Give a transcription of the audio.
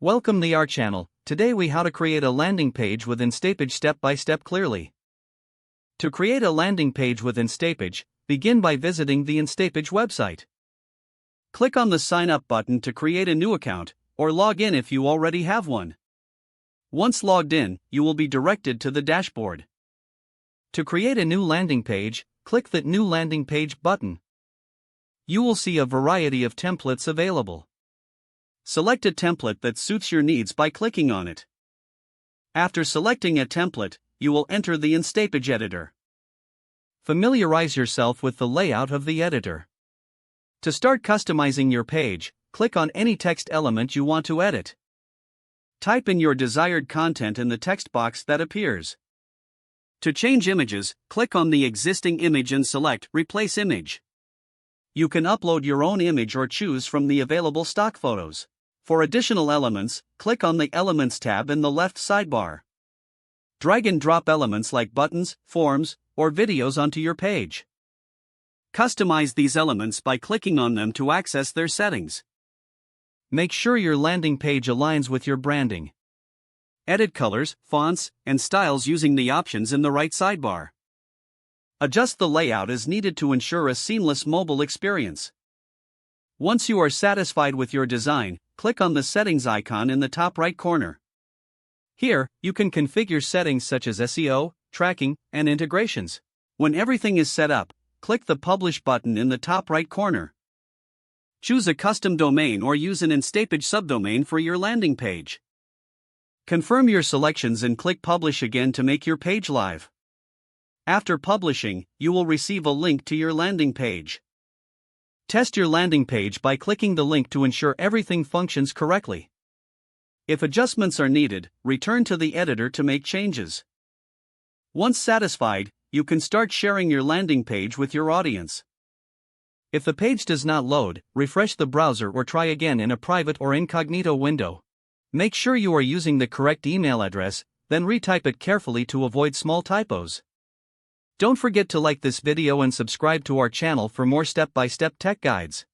Welcome to our channel. Today we how to create a landing page with Instapage step by step clearly. To create a landing page with Instapage, begin by visiting the Instapage website. Click on the sign up button to create a new account, or log in if you already have one. Once logged in, you will be directed to the dashboard. To create a new landing page, click that New Landing Page button. You will see a variety of templates available. Select a template that suits your needs by clicking on it. After selecting a template, you will enter the Instapage editor. Familiarize yourself with the layout of the editor. To start customizing your page, click on any text element you want to edit. Type in your desired content in the text box that appears. To change images, click on the existing image and select Replace Image. You can upload your own image or choose from the available stock photos. For additional elements, click on the Elements tab in the left sidebar. Drag and drop elements like buttons, forms, or videos onto your page. Customize these elements by clicking on them to access their settings. Make sure your landing page aligns with your branding. Edit colors, fonts, and styles using the options in the right sidebar. Adjust the layout as needed to ensure a seamless mobile experience. Once you are satisfied with your design, click on the settings icon in the top right corner. Here, you can configure settings such as SEO, tracking, and integrations. When everything is set up, click the Publish button in the top right corner. Choose a custom domain or use an Instapage subdomain for your landing page. Confirm your selections and click Publish again to make your page live. After publishing, you will receive a link to your landing page. Test your landing page by clicking the link to ensure everything functions correctly. If adjustments are needed, return to the editor to make changes. Once satisfied, you can start sharing your landing page with your audience. If the page does not load, refresh the browser or try again in a private or incognito window. Make sure you are using the correct email address, then retype it carefully to avoid small typos. Don't forget to like this video and subscribe to our channel for more step-by-step tech guides.